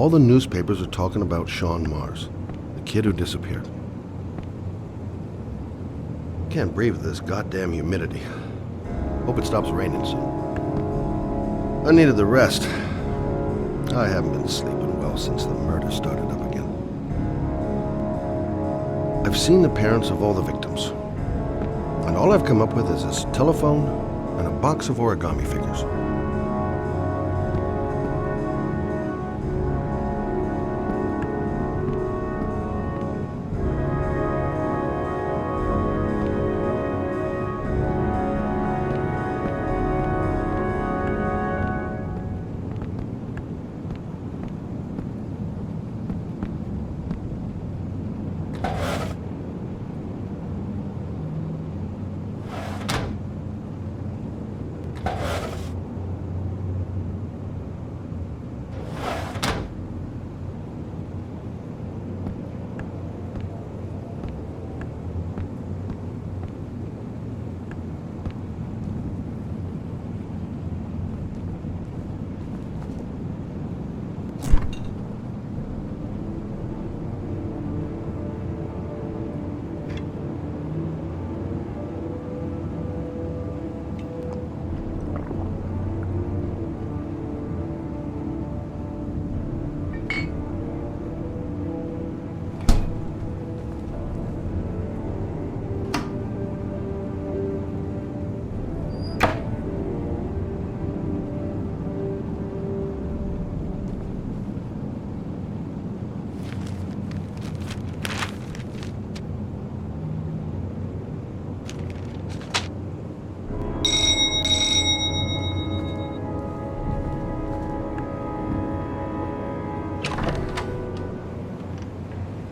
All the newspapers are talking about Sean Mars, the kid who disappeared. Can't breathe with this goddamn humidity. Hope it stops raining soon. I needed the rest. I haven't been sleeping well since the murder started up again. I've seen the parents of all the victims, and all I've come up with is this telephone and a box of origami figures.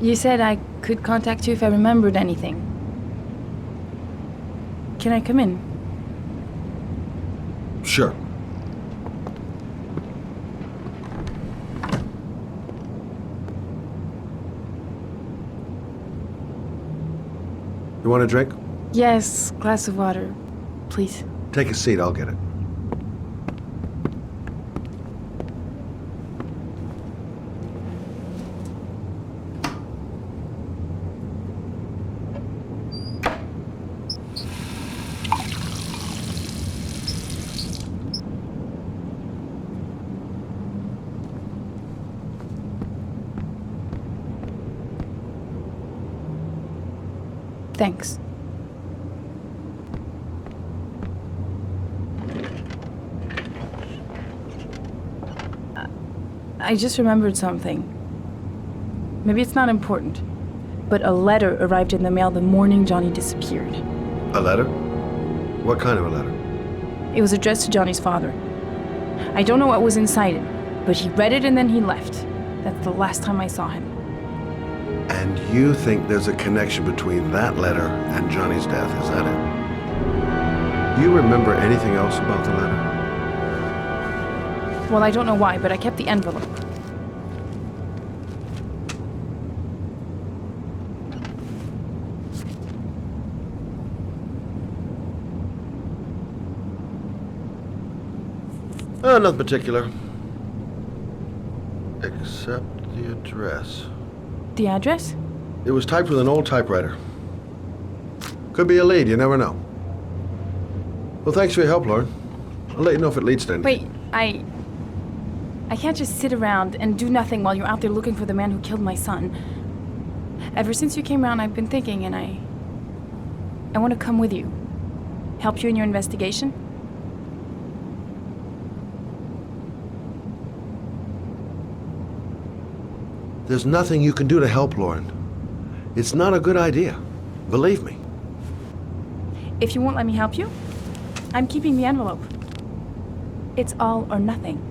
You said I could contact you if I remembered anything. Can I come in? Sure. You want a drink? Yes, glass of water, please. Take a seat, I'll get it. Thanks. I just remembered something. Maybe it's not important, but a letter arrived in the mail the morning Johnny disappeared. A letter? What kind of a letter? It was addressed to Johnny's father. I don't know what was inside it, but he read it and then he left. That's the last time I saw him. And you think there's a connection between that letter and Johnny's death, is that it? Do you remember anything else about the letter? Well, I don't know why, but I kept the envelope. Nothing particular. Except the address. The address? It was typed with an old typewriter. Could be a lead, you never know. Well, thanks for your help, Lauren. I'll let you know if it leads to anything. Wait, I can't just sit around and do nothing while you're out there looking for the man who killed my son. Ever since you came around, I've been thinking, and I want to come with you. Help you in your investigation? There's nothing you can do to help, Lauren. It's not a good idea. Believe me. If you won't let me help you, I'm keeping the envelope. It's all or nothing.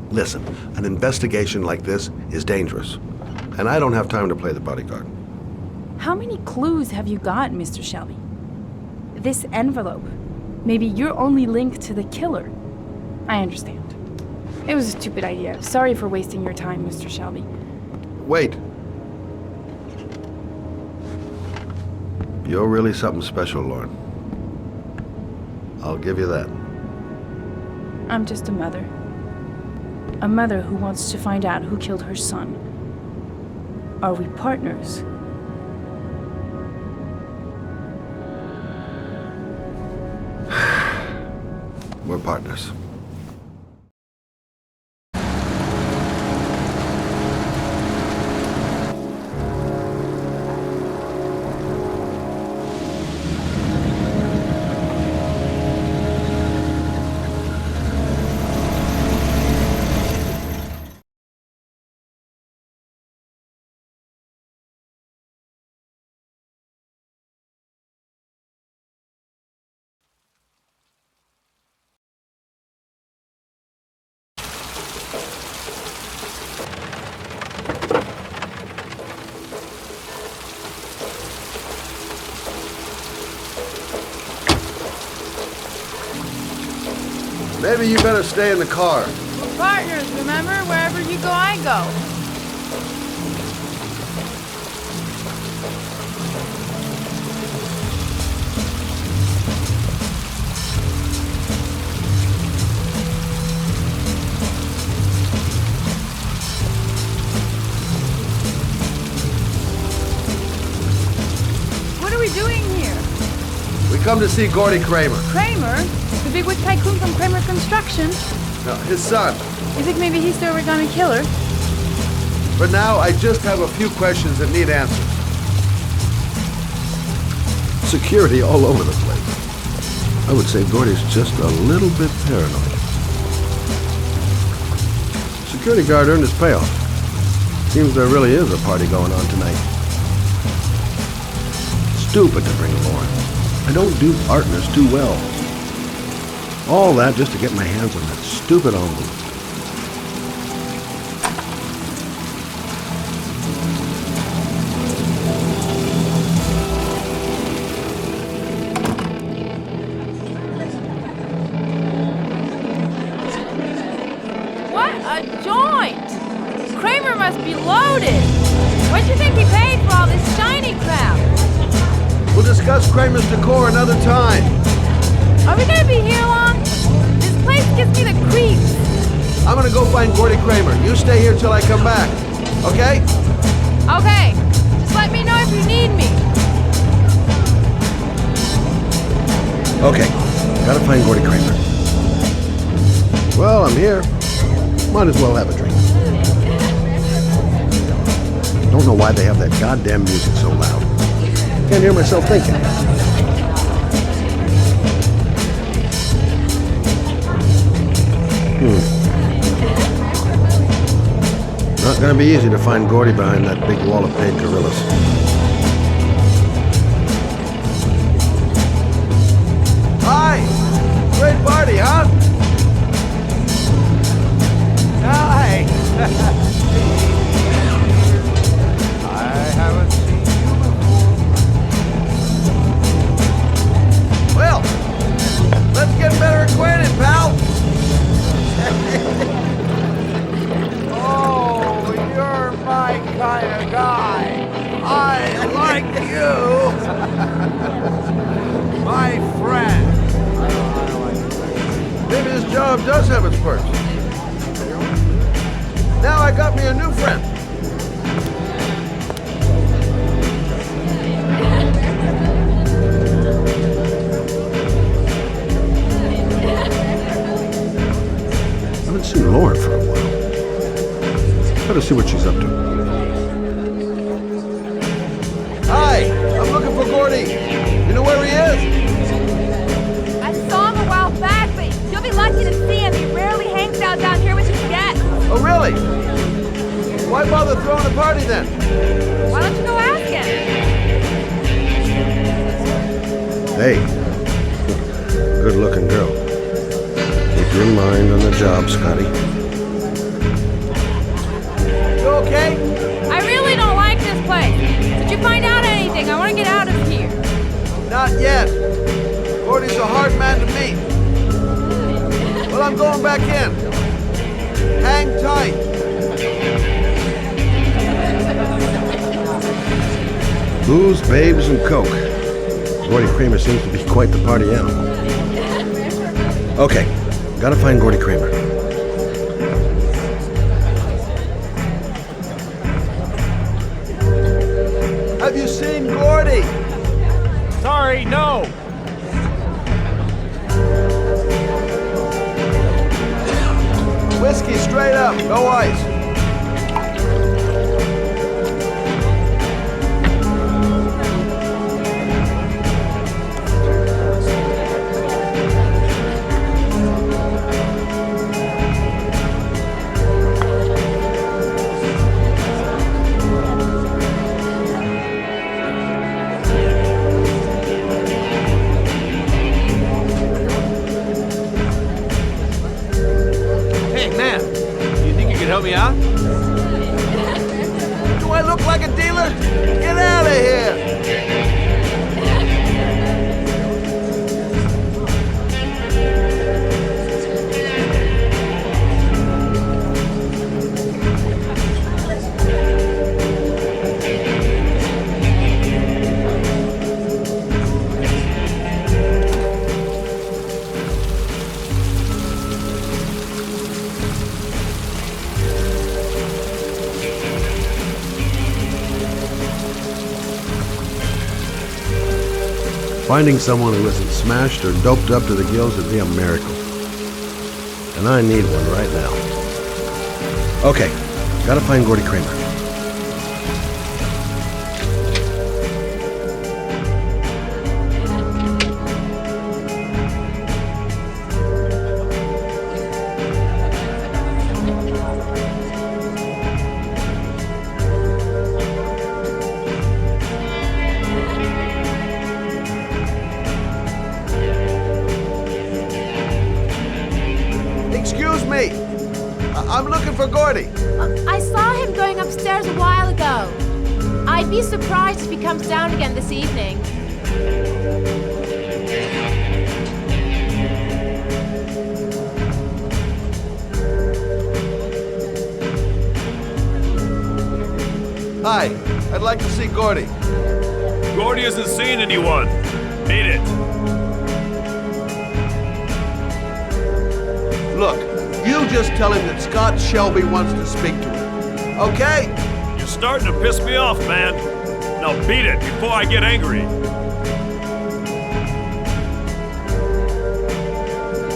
Listen, an investigation like this is dangerous, and I don't have time to play the bodyguard. How many clues have you got, Mr. Shelby? This envelope. Maybe your only link to the killer. I understand. It was a stupid idea. Sorry for wasting your time, Mr. Shelby. Wait. You're really something special, Lauren. I'll give you that. I'm just a mother. A mother who wants to find out who killed her son. Are we partners? We're partners. Maybe you better stay in the car. We're partners, remember? Wherever you go, I go. What are we doing here? We come to see Gordy Kramer. Kramer? The bigwig tycoon from Kramer Construction? No, his son. You think maybe he's the Oregonian killer? For now, I just have a few questions that need answers. Security all over the place. I would say Gordy's just a little bit paranoid. Security guard earned his payoff. Seems there really is a party going on tonight. Stupid to bring Lauren. I don't do partners too well. All that just to get my hands on that stupid envelope. What a joint! Kramer must be loaded! What do you think he paid for all this shiny crap? We'll discuss Kramer's decor another time. Are we gonna be here long? This place gives me the creeps. I'm gonna go find Gordy Kramer. You stay here till I come back. Okay? Okay. Just let me know if you need me. Okay. Gotta find Gordy Kramer. Well, I'm here. Might as well have a drink. Don't know why they have that goddamn music so loud. Can't hear myself thinking. gonna be easy to find Gordy behind that big wall of paid gorillas. Hi! Great party, huh? Hi! I haven't seen you before. Well, let's get better acquainted, pal. Oh, you're my kind of guy. I like you. My friend. Maybe this job does have its perks. Now I got me a new friend. I haven't seen Lauren for a while. Better see what she's up to. Hi, I'm looking for Gordy. You know where he is? I saw him a while back, but you'll be lucky to see him. He rarely hangs out down here with his guests. Oh, really? Why bother throwing a party then? Why don't you go ask him? Hey, good-looking girl. Keep your mind on the job, Scotty. You okay? I really don't like this place. Did you find out anything? I want to get out of here. Not yet. Gordy's a hard man to meet. Well, I'm going back in. Hang tight. Booze, babes, and coke. Gordy Kramer seems to be quite the party animal. Okay, gotta find Gordy Kramer. Have you seen Gordy? Sorry, no. Whiskey straight up, no ice. Help me out? Do I look like a dealer? Get out of here! Finding someone who isn't smashed or doped up to the gills would be a miracle. And I need one right now. Okay, gotta find Gordy Kramer. Excuse me. I'm looking for Gordy. I saw him going upstairs a while ago. I'd be surprised if he comes down again this evening. Hi, I'd like to see Gordy. Gordy hasn't seen anyone. Beat it. Look, you just tell him that Scott Shelby wants to speak to him. Okay? You're starting to piss me off, man. Now beat it before I get angry.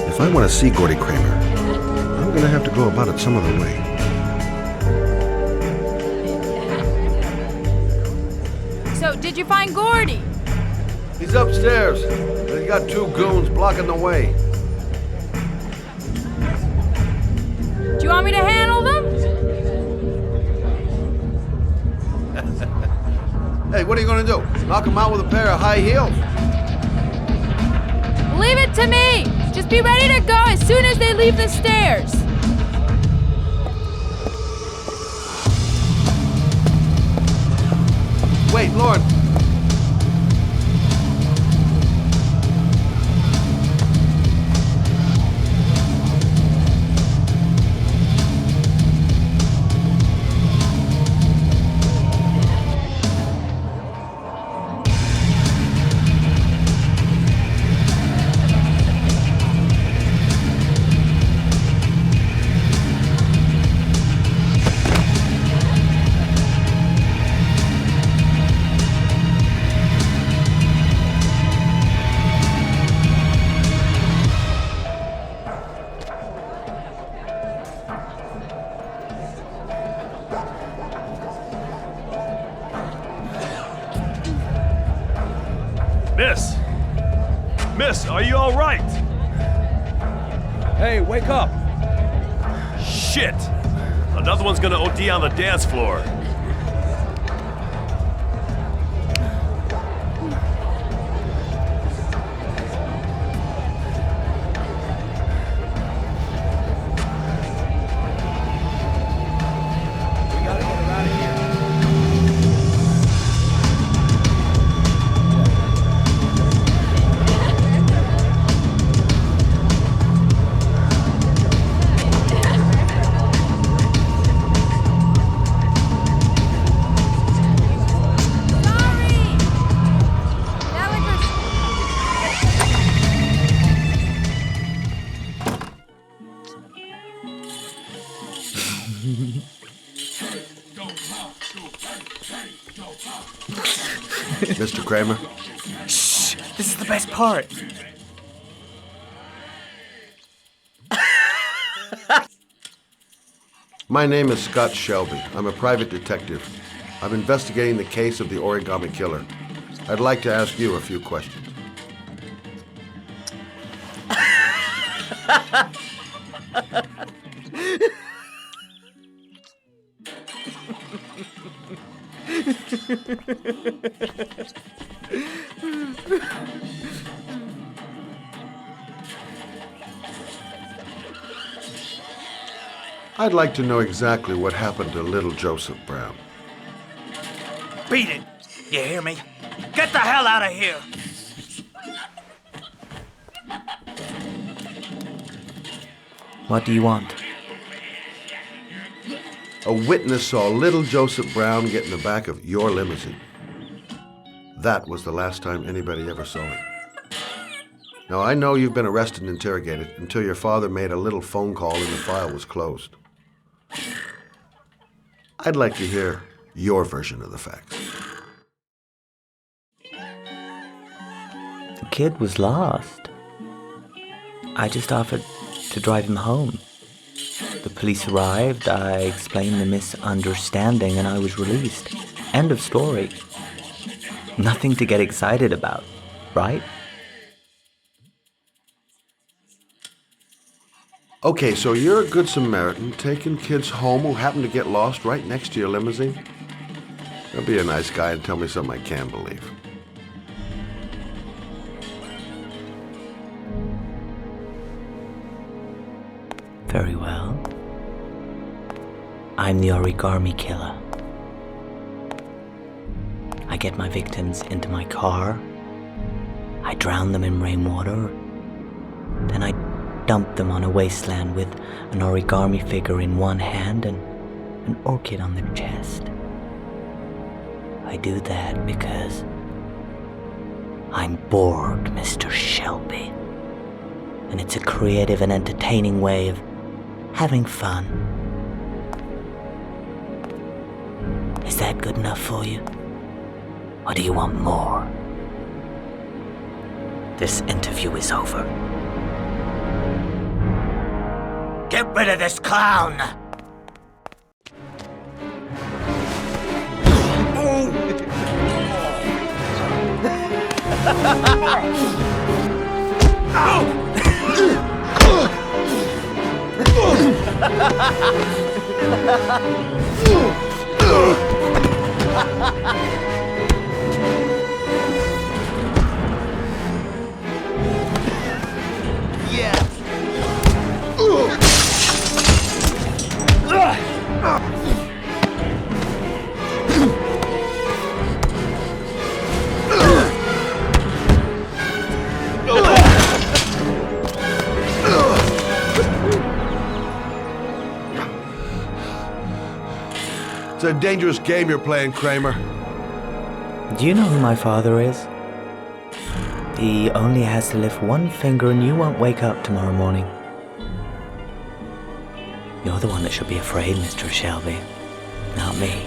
If I want to see Gordy Kramer, I'm gonna have to go about it some other way. So, did you find Gordy? He's upstairs, but he's got two goons blocking the way. Do you want me to handle them? Wait, what are you gonna do? Knock him out with a pair of high heels? Leave it to me! Just be ready to go as soon as they leave the stairs. Wait, Lauren. Miss, are you all right? Hey, wake up! Shit! Another one's gonna OD on the dance floor. Mr. Kramer? Shh! This is the best part. My name is Scott Shelby. I'm a private detective. I'm investigating the case of the origami killer. I'd like to ask you a few questions. I'd like to know exactly what happened to little Joseph Brown. Beat it! You hear me? Get the hell out of here! What do you want? A witness saw little Joseph Brown get in the back of your limousine. That was the last time anybody ever saw it. Now, I know you've been arrested and interrogated until your father made a little phone call and the file was closed. I'd like to hear your version of the facts. The kid was lost. I just offered to drive him home. The police arrived, I explained the misunderstanding, and I was released. End of story. Nothing to get excited about, right? Okay, so you're a good Samaritan taking kids home who happen to get lost right next to your limousine? Don't be a nice guy and tell me something I can't believe. Very well. I'm the origami killer. I get my victims into my car. I drown them in rainwater. Then I dump them on a wasteland with an origami figure in one hand and an orchid on their chest. I do that because I'm bored, Mr. Shelby. And it's a creative and entertaining way of having fun. Is that good enough for you? Or do you want more? This interview is over. Get rid of this clown! a dangerous game you're playing, Kramer. Do you know who my father is? He only has to lift one finger and you won't wake up tomorrow morning. You're the one that should be afraid, Mr. Shelby, not me.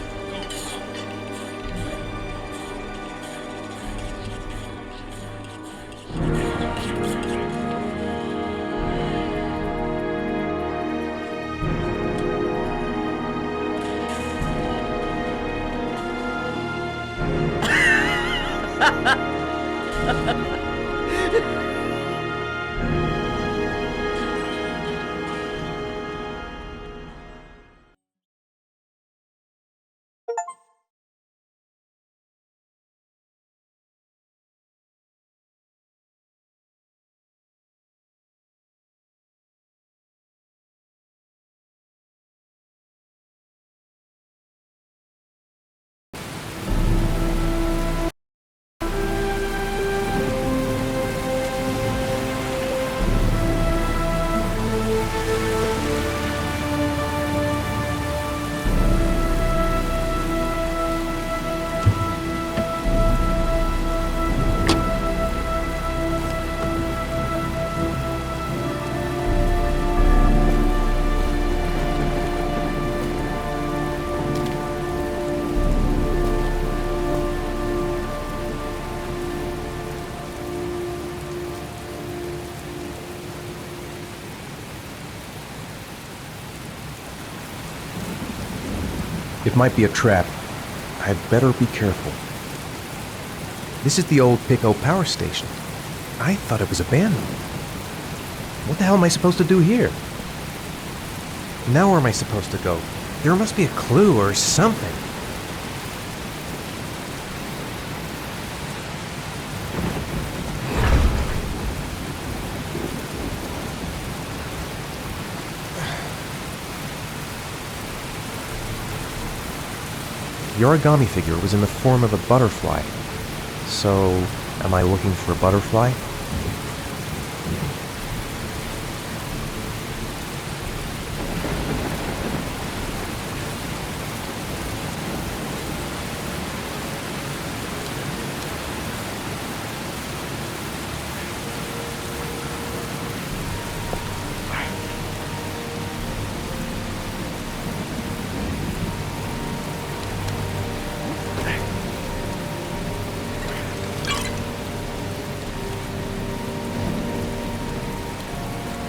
It might be a trap. I'd better be careful. This is the old Pico power station. I thought it was abandoned. What the hell am I supposed to do here? Now where am I supposed to go? There must be a clue or something. The origami figure was in the form of a butterfly. So, am I looking for a butterfly?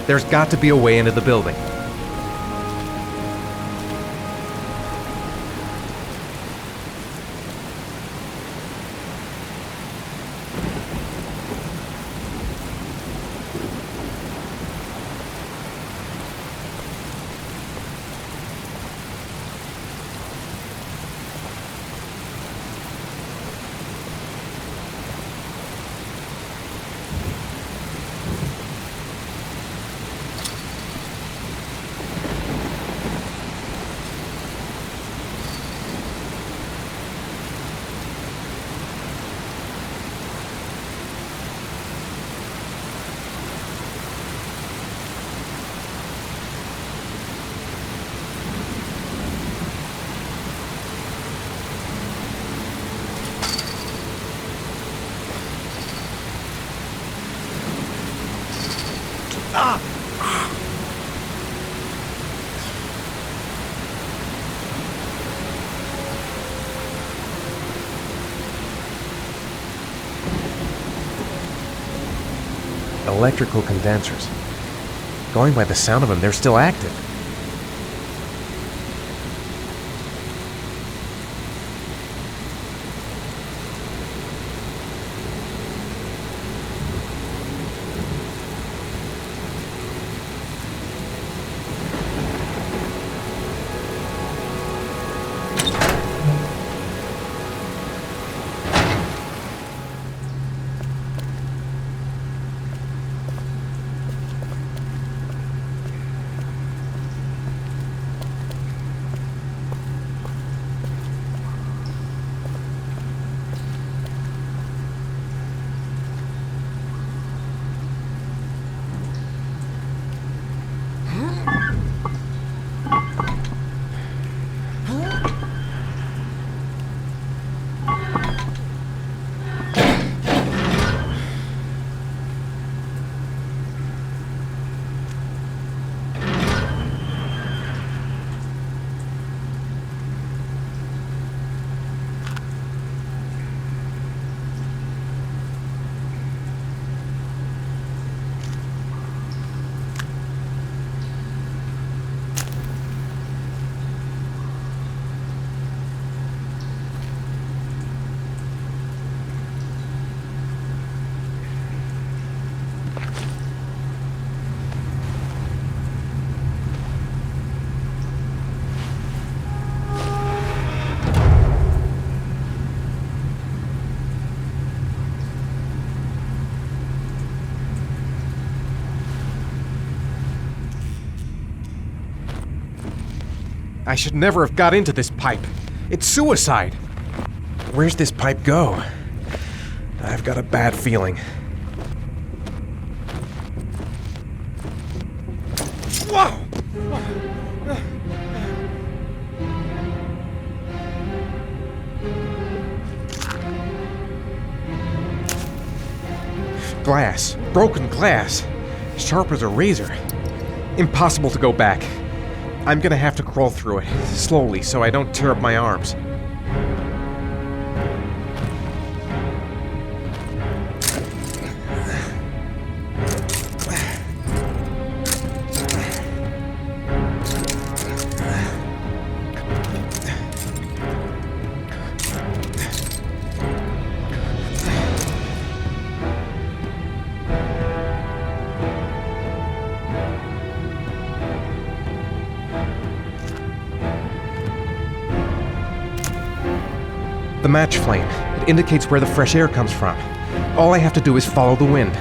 There's got to be a way into the building. Electrical condensers. Going by the sound of them, they're still active. I should never have got into this pipe. It's suicide. Where's this pipe go? I've got a bad feeling. Whoa! Glass. Broken glass. Sharp as a razor. Impossible to go back. I'm gonna have to crawl through it, slowly, so I don't tear up my arms. The match flame. It indicates where the fresh air comes from. All I have to do is follow the wind.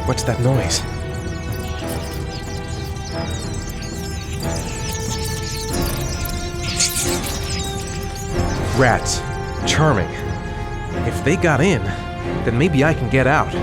What's that noise? Rats. Charming. If they got in, then maybe I can get out.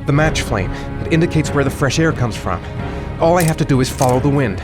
The match flame. It indicates where the fresh air comes from. All I have to do is follow the wind.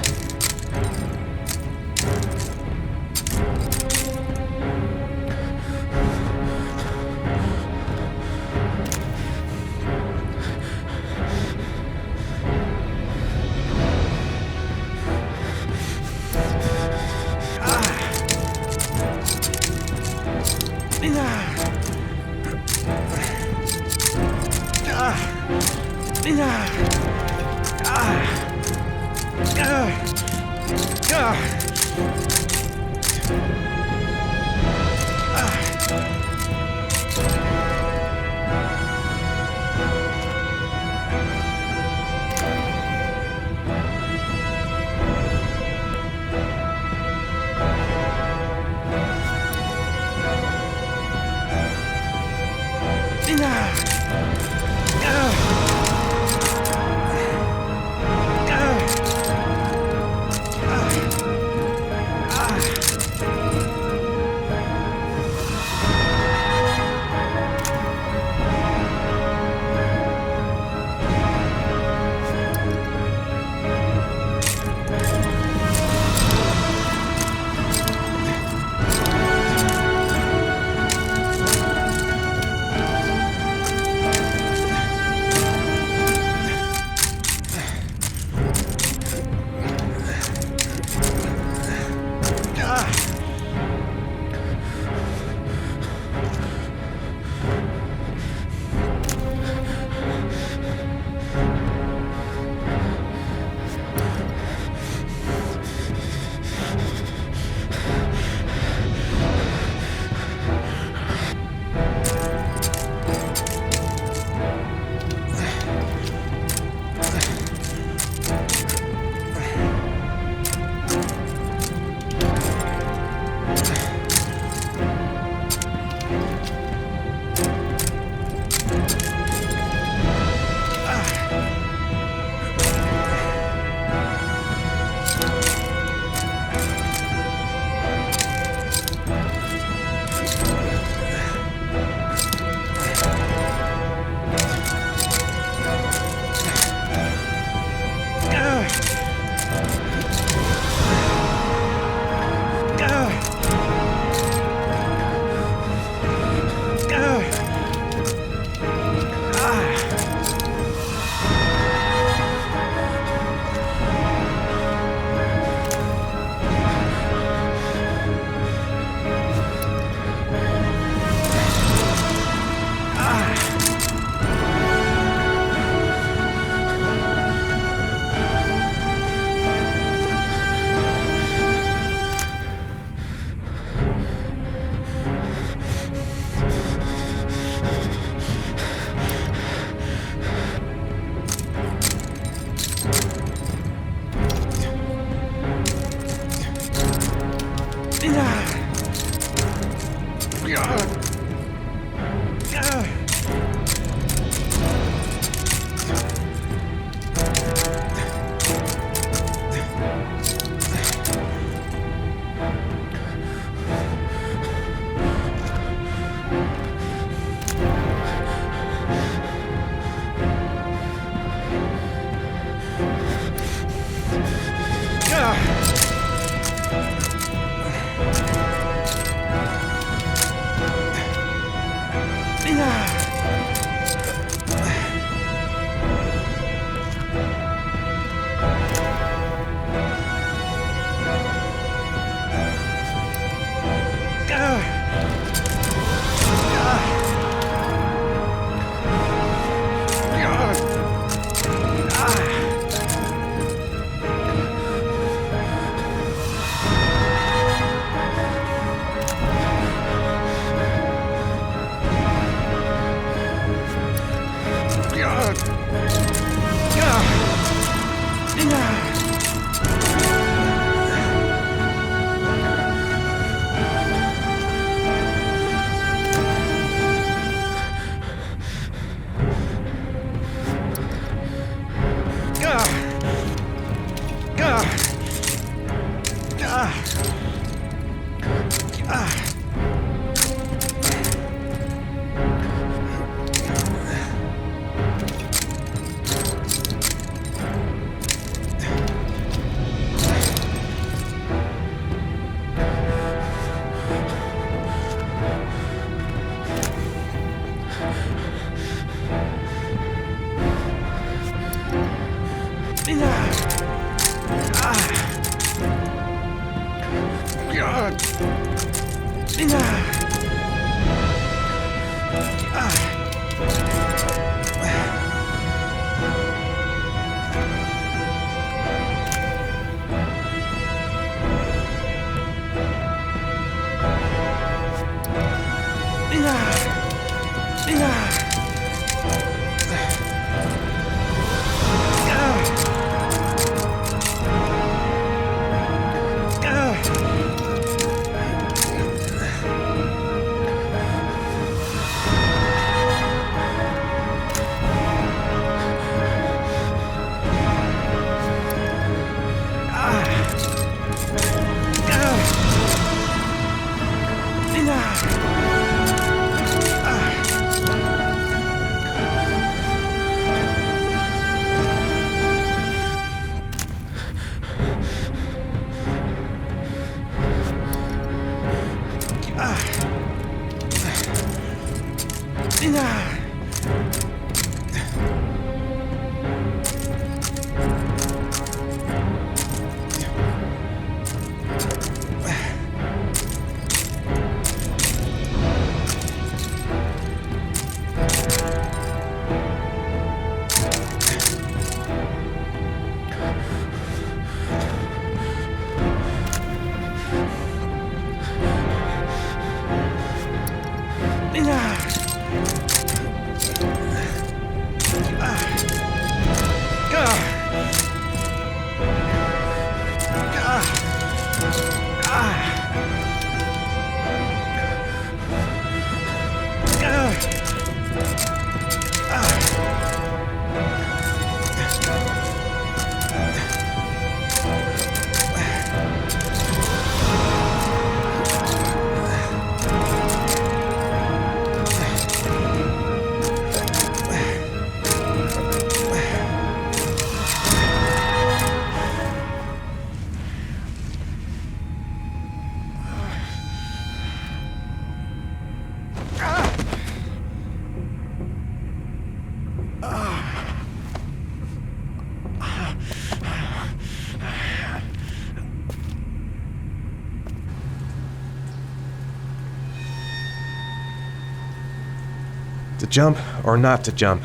To jump or not to jump?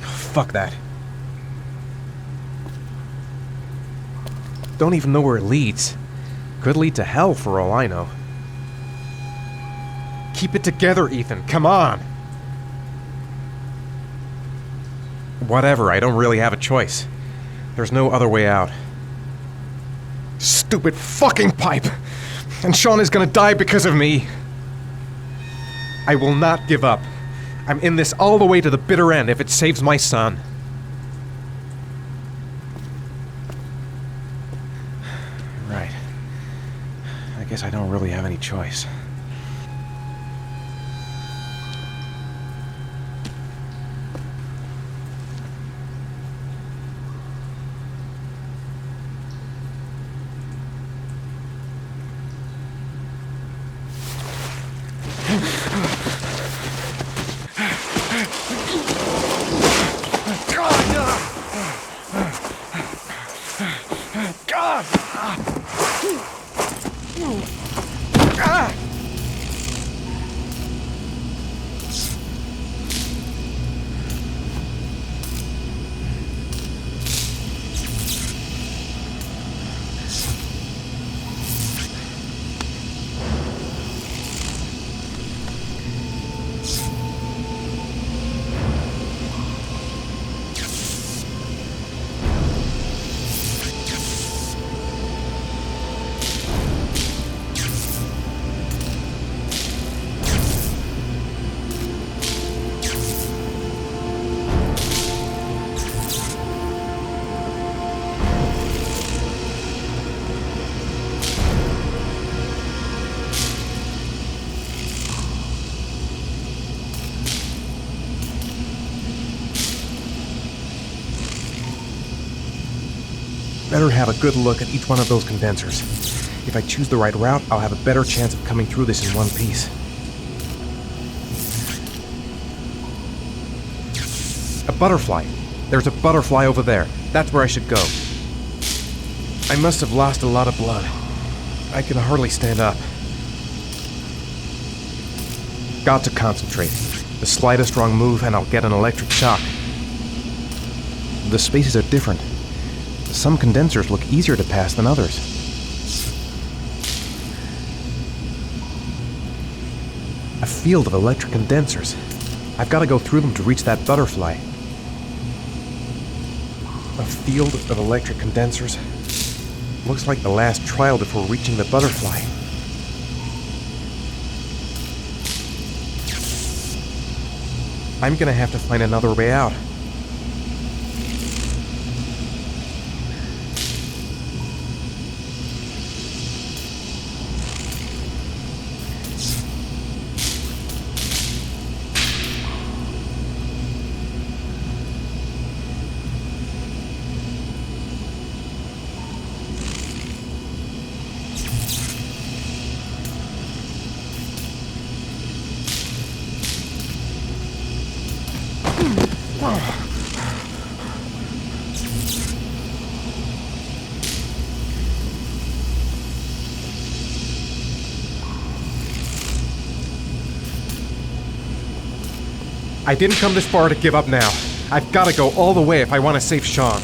Fuck that. Don't even know where it leads. Could lead to hell for all I know. Keep it together, Ethan. Come on! Whatever, I don't really have a choice. There's no other way out. Stupid fucking pipe! And Sean is gonna die because of me! I will not give up. I'm in this all the way to the bitter end if it saves my son. Right. I guess I don't really have any choice. Better have a good look at each one of those condensers. If I choose the right route, I'll have a better chance of coming through this in one piece. A butterfly. There's a butterfly over there. That's where I should go. I must have lost a lot of blood. I can hardly stand up. Got to concentrate. The slightest wrong move and I'll get an electric shock. The spaces are different. Some condensers look easier to pass than others. A field of electric condensers. I've got to go through them to reach that butterfly. A field of electric condensers. Looks like the last trial before reaching the butterfly. I'm gonna have to find another way out. I didn't come this far to give up now. I've got to go all the way if I want to save Sean.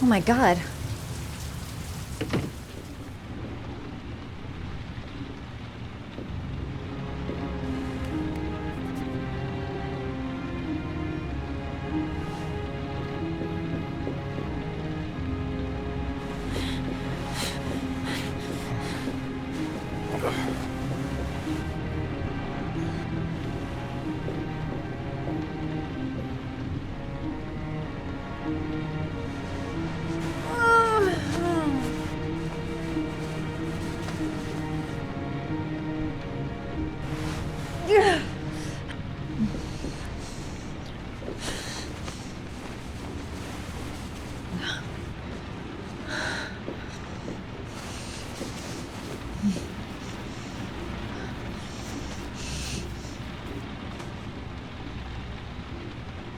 Oh my god.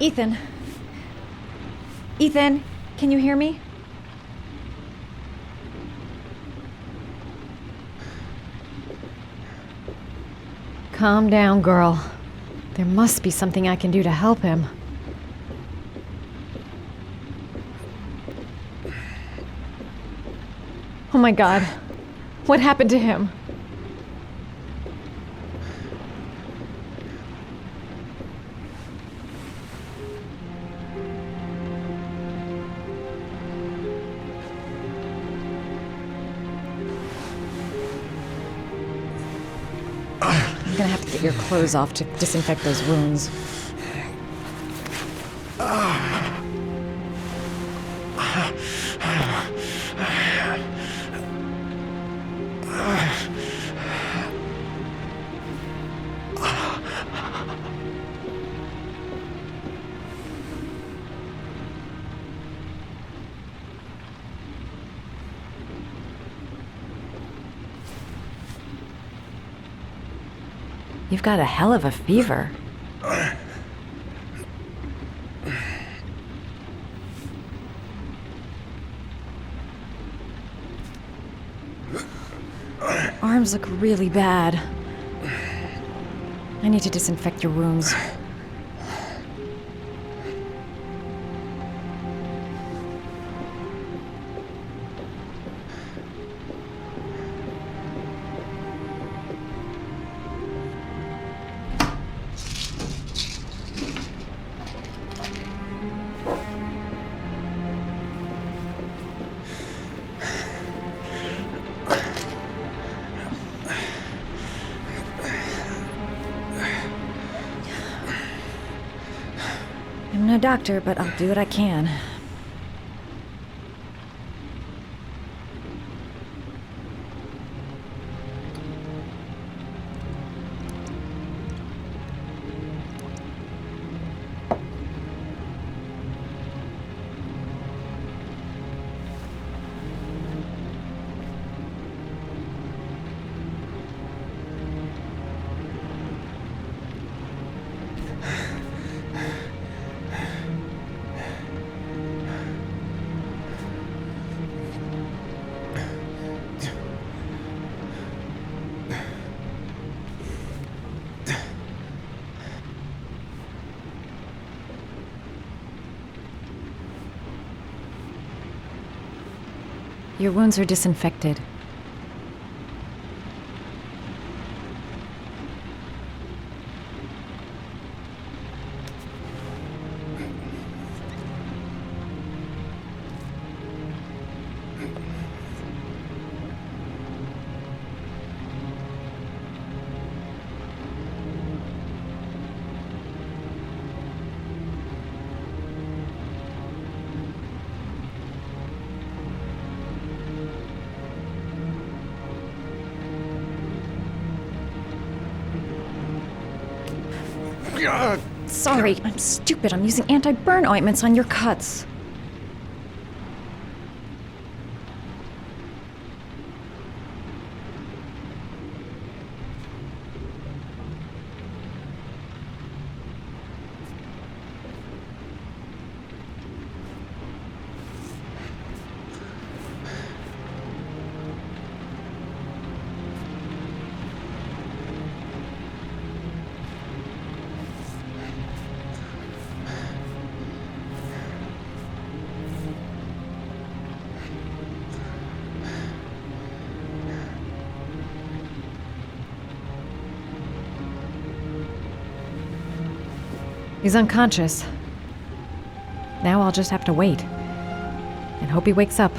Ethan. Ethan, can you hear me? Calm down, girl. There must be something I can do to help him. Oh my god. What happened to him? I'm gonna have to get your clothes off to disinfect those wounds. You've got a hell of a fever. Arms look really bad. I need to disinfect your wounds. I'm no doctor, but I'll do what I can. Your wounds are disinfected. Sorry, I'm stupid. I'm using anti-burn ointments on your cuts. He's unconscious. Now I'll just have to wait. And hope he wakes up.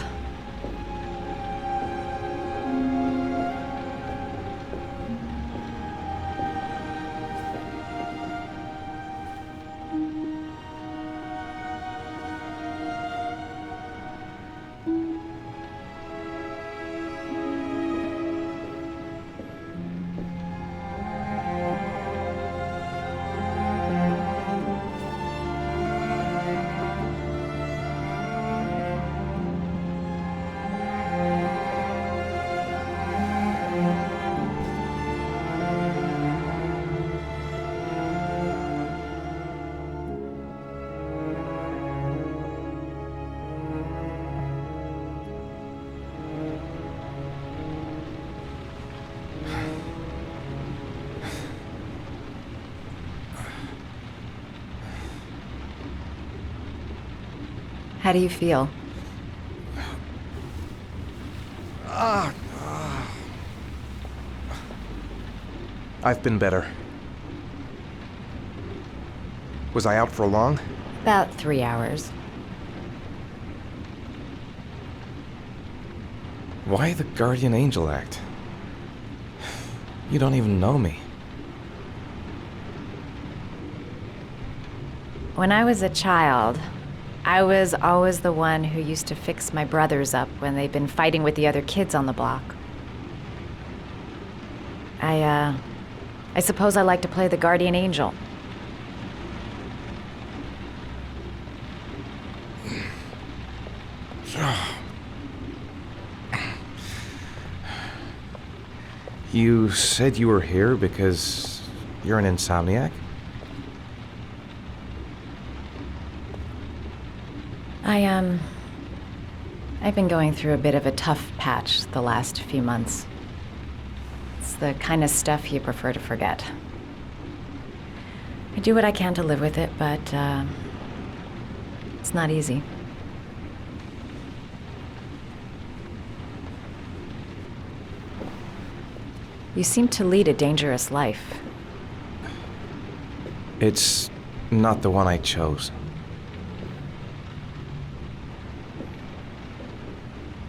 How do you feel? I've been better. Was I out for long? About 3 hours. Why the guardian angel act? You don't even know me. When I was a child, I was always the one who used to fix my brothers up when they'd been fighting with the other kids on the block. I suppose I like to play the guardian angel. You said you were here because you're an insomniac? I've been going through a bit of a tough patch the last few months. It's the kind of stuff you prefer to forget. I do what I can to live with it, but it's not easy. You seem to lead a dangerous life. It's not the one I chose.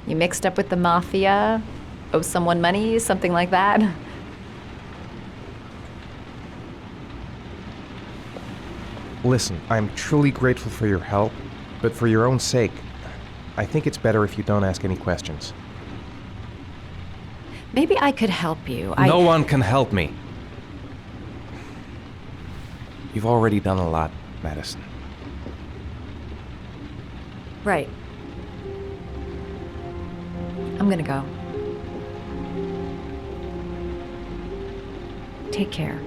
You mixed up with the mafia? Owe someone money? Something like that? Listen, I'm truly grateful for your help, but for your own sake, I think it's better if you don't ask any questions. Maybe I could help you. No one can help me. You've already done a lot, Madison. Right. I'm gonna go. Take care.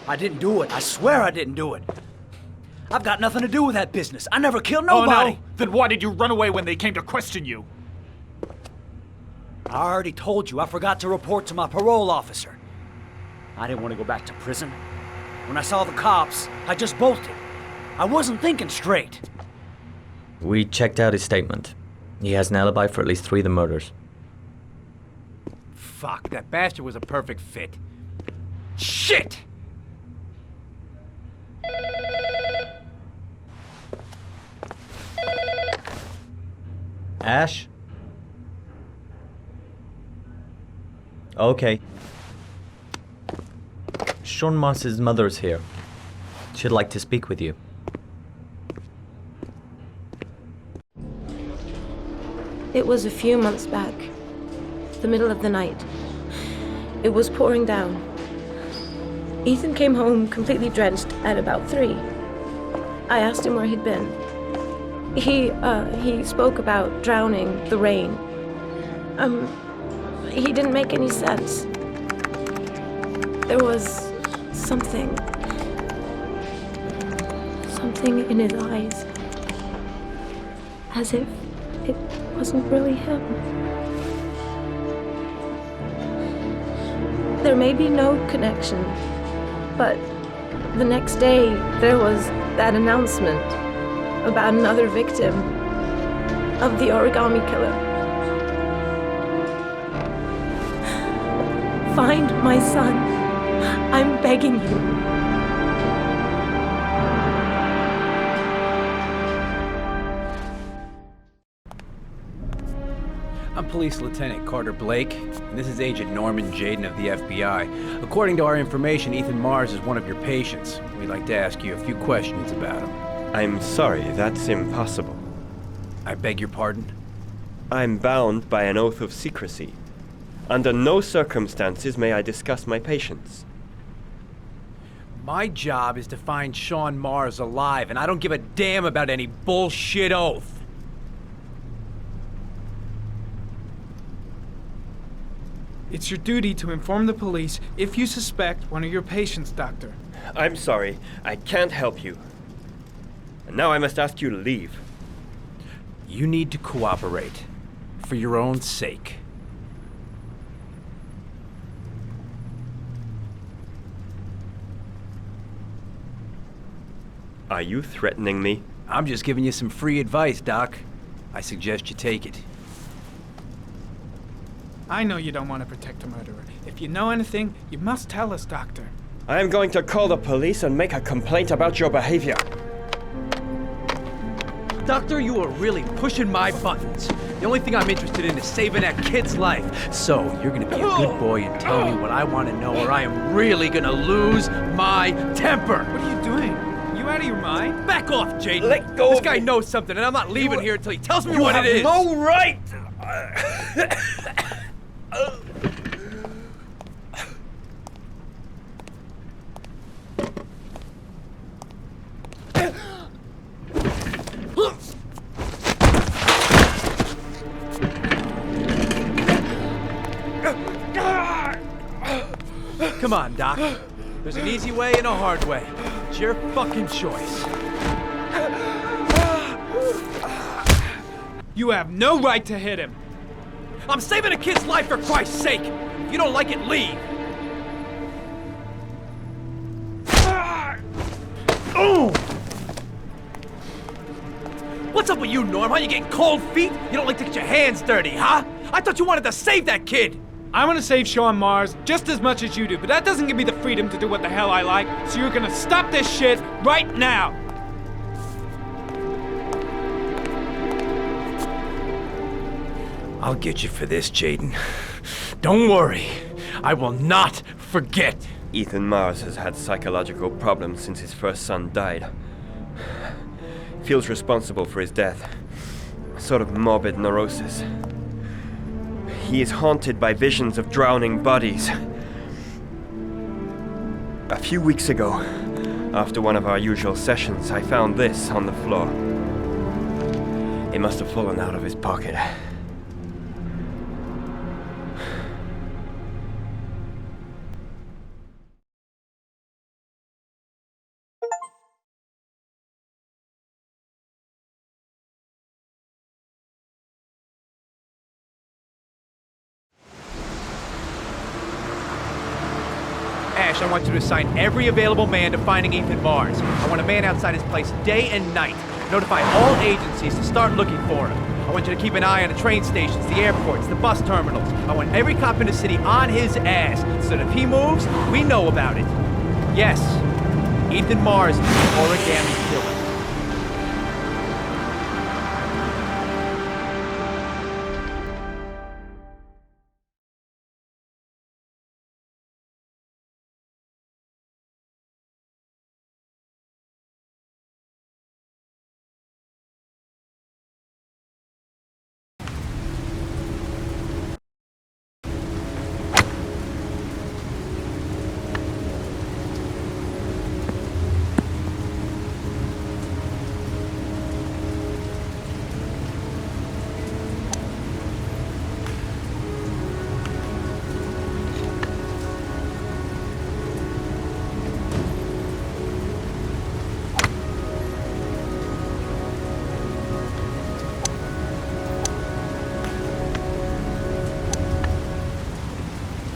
I didn't do it. I swear I didn't do it. I've got nothing to do with that business. I never killed nobody. Oh, no? Then why did you run away when they came to question you? I already told you I forgot to report to my parole officer. I didn't want to go back to prison. When I saw the cops, I just bolted. I wasn't thinking straight. We checked out his statement. He has an alibi for at least 3 of the murders. Fuck, that bastard was a perfect fit. Shit! Ash? Okay. Sean Moss's mother's here. She'd like to speak with you. It was a few months back. The middle of the night. It was pouring down. Ethan came home completely drenched at about 3. I asked him where he'd been. He spoke about drowning the rain. He didn't make any sense. There was something in his eyes. As if it wasn't really him. There may be no connection, but the next day there was that announcement about another victim of the origami killer. Find my son. I'm begging you. I'm Police Lieutenant Carter Blake, and this is Agent Norman Jaden of the FBI. According to our information, Ethan Mars is one of your patients. We'd like to ask you a few questions about him. I'm sorry, that's impossible. I beg your pardon? I'm bound by an oath of secrecy. Under no circumstances may I discuss my patients. My job is to find Sean Mars alive, and I don't give a damn about any bullshit oath. It's your duty to inform the police if you suspect one of your patients, Doctor. I'm sorry, I can't help you. And now I must ask you to leave. You need to cooperate, for your own sake. Are you threatening me? I'm just giving you some free advice, Doc. I suggest you take it. I know you don't want to protect a murderer. If you know anything, you must tell us, Doctor. I am going to call the police and make a complaint about your behavior. Doctor, you are really pushing my buttons. The only thing I'm interested in is saving that kid's life. So, you're gonna be a good boy and tell me what I want to know, or I am really gonna lose my temper. What are you doing? You out of your mind? Back off, Jaden. Let go This of guy me. knows something, and I'm not leaving here until he tells me You what have it is. no right! Come on, Doc. There's an easy way and a hard way. It's your fucking choice. You have no right to hit him. I'm saving a kid's life for Christ's sake. If you don't like it, leave. What's up with you, Norm? How you getting cold feet? You don't like to get your hands dirty, huh? I thought you wanted to save that kid. I want to save Sean Mars just as much as you do, but that doesn't give me the freedom to do what the hell I like, so you're gonna stop this shit right now! I'll get you for this, Jaden. Don't worry. I will not forget. Ethan Mars has had psychological problems since his first son died. Feels responsible for his death. A sort of morbid neurosis. He is haunted by visions of drowning bodies. A few weeks ago, after one of our usual sessions, I found this on the floor. It must have fallen out of his pocket. Ash, I want you to assign every available man to finding Ethan Mars. I want a man outside his place day and night. Notify all agencies to start looking for him. I want you to keep an eye on the train stations, the airports, the bus terminals. I want every cop in the city on his ass, so that if he moves, we know about it. Yes, Ethan Mars is an origami